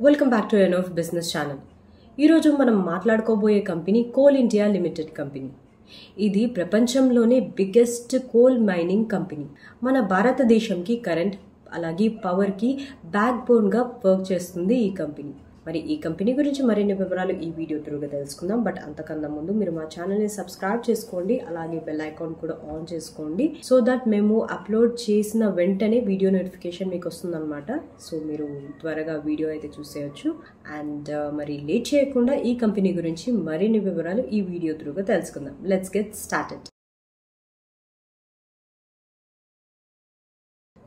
Welcome back to NF business channel. ఈరోజు మనం మాట్లాడుకోబోయే company Coal India Limited company. ఇది ప్రపంచంలోనే బిగ్గెస్ట్ కోల్ మైనింగ్ కంపెనీ. మన భారతదేశంకి కరెంట్ అలాగే పవర్కి బ్యాక్ బోన్గా వర్క్ చేస్తుంది ఈ కంపెనీ. మరి ఈ కంపెనీ గురించి మరిన్ని వివరాలు ఈ వీడియో త్రూగా తెలుసుకుందాం. బట్ అంతకన్నా ముందు మీరు మా ఛానల్ని సబ్స్క్రైబ్ చేసుకోండి, అలాగే బెల్ ఐకాన్ కూడా ఆన్ చేసుకోండి, సో దట్ మేము అప్లోడ్ చేసిన వెంటనే వీడియో నోటిఫికేషన్ మీకు వస్తుందన్నమాట. సో మీరు త్వరగా వీడియో అయితే చూసేయచ్చు. అండ్ మరి లేట్ చేయకుండా ఈ కంపెనీ గురించి మరిన్ని వివరాలు ఈ వీడియో త్రూగా తెలుసుకుందాం. Let's get started.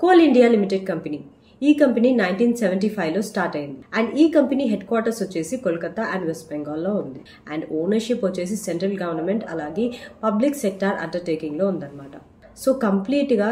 Coal India Limited company. ఈ కంపెనీ 1975లో స్టార్ట్ అయింది. అండ్ ఈ కంపెనీ హెడ్ క్వార్టర్స్ వచ్చేసి కోల్కతా అండ్ వెస్ట్ బెంగాల్లో ఉంది. అండ్ ఓనర్షిప్ వచ్చేసి సెంట్రల్ గవర్నమెంట్ అలాగే పబ్లిక్ సెక్టార్ అండర్టేకింగ్ లో ఉందన్నమాట. సో కంప్లీట్ గా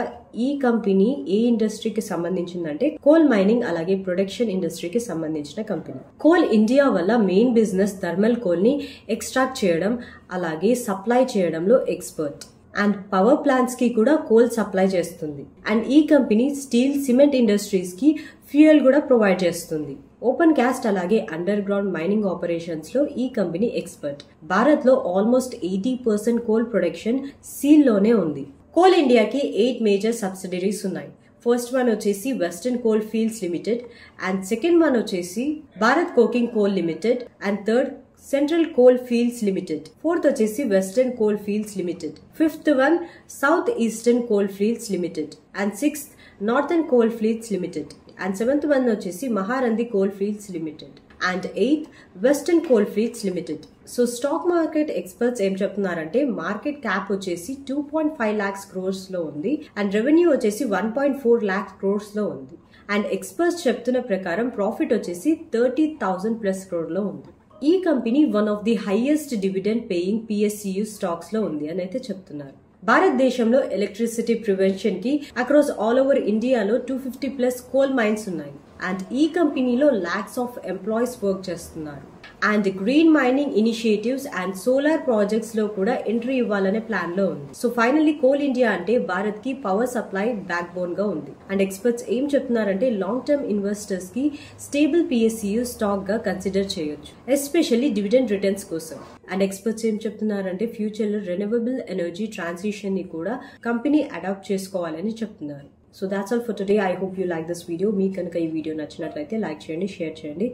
ఈ కంపెనీ ఏ ఇండస్ట్రీకి సంబంధించిందంటే కోల్ మైనింగ్ అలాగే ప్రొడక్షన్ ఇండస్ట్రీకి సంబంధించిన కంపెనీ. కోల్ ఇండియా వల్ల మెయిన్ బిజినెస్ థర్మల్ కోల్ ని ఎక్స్ట్రాక్ట్ చేయడం అలాగే సప్లై చేయడంలో ఎక్స్పర్ట్. అండ్ పవర్ ప్లాంట్స్ కి కూడా కోల్ సప్లై చేస్తుంది. అండ్ ఈ కంపెనీ స్టీల్, సిమెంట్ ఇండస్ట్రీస్ కి ఫ్యూయల్ కూడా ప్రొవైడ్ చేస్తుంది. ఓపెన్ కాస్ట్ అలాగే అండర్ గ్రౌండ్ మైనింగ్ ఆపరేషన్స్ లో ఈ కంపెనీ ఎక్స్పర్ట్. భారత్ లో ఆల్మోస్ట్ 80% కోల్ ప్రొడక్షన్ సీల్ లోనే ఉంది. కోల్ ఇండియాకి 8 మేజర్ సబ్సిడరీస్ ఉన్నాయి. ఫస్ట్ వన్ వచ్చేసి Western Coalfields Limited, and second one వచ్చేసి Bharat Coking Coal Limited, and third Central Coalfields Limited, fourth వచ్చేసి Western Coalfields Limited, fifth one South Eastern Coalfields Limited, and sixth Northern Coalfields Limited, and seventh one వచ్చేసి Mahanadi Coalfields Limited, and eighth Western Coalfields Limited. So stock market experts ఏం చెప్తున్నారంటే market cap వచ్చేసి 2.5 lakhs crores లో ఉంది, and revenue వచ్చేసి 1.4 lakhs crores లో ఉంది. And experts చెప్తున్న ప్రకారం ప్రాఫిట్ వచ్చేసి 30,000+ crore లో ఉంది. ఈ company one of the highest dividend paying PSU stocks లో ఉంది అని అయితే చెప్తున్నారు. భారతదేశంలో ఎలక్ట్రిసిటీ ప్రివెన్షన్ కి అక్రాస్ ఆల్ ఓవర్ ఇండియాలో 250+ కోల్ మైన్స్ ఉన్నాయి. అండ్ ఈ కంపెనీలో lakhs of ఎంప్లాయీస్ వర్క్ చేస్తున్నారు. And green mining initiatives and solar projects లో కూడా ఎంట్రీ ఇవ్వాలనే ప్లాన్ లో ఉంది. సో ఫైనల్లీ కోల్ ఇండియా అంటే భారత్ కి పవర్ సప్లై బ్యాక్ బోన్ గా ఉంది. అండ్ ఎక్స్పర్ట్స్ ఏం చెప్తున్నారంటే లాంగ్ టర్మ్ ఇన్వెస్టర్స్ కి స్టేబుల్ PSU స్టాక్ గా కన్సిడర్ చేయొచ్చు, ఎస్పెషల్లీ డివిడెండ్ రిటర్న్స్ కోసం. అండ్ ఎక్స్పర్ట్స్ ఏం చెప్తున్నారంటే ఫ్యూచర్ లో రెన్యూవబుల్ ఎనర్జీ ట్రాన్సిషన్ ని కూడా కంపెనీ అడాప్ట్ చేసుకోవాలని చెప్తున్నారు. So that's all for today. I hope you like this video. మీకు కనుక ఈ వీడియో నచ్చినట్లయితే లైక్ చేయండి, షేర్ చేయండి.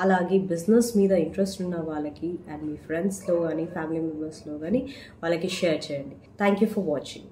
అలాగే బిజినెస్ మీద ఇంట్రెస్ట్ ఉన్న వాళ్ళకి అండ్ మీ ఫ్రెండ్స్లో కానీ ఫ్యామిలీ మెంబర్స్లో కానీ వాళ్ళకి షేర్ చేయండి. Thank you for watching.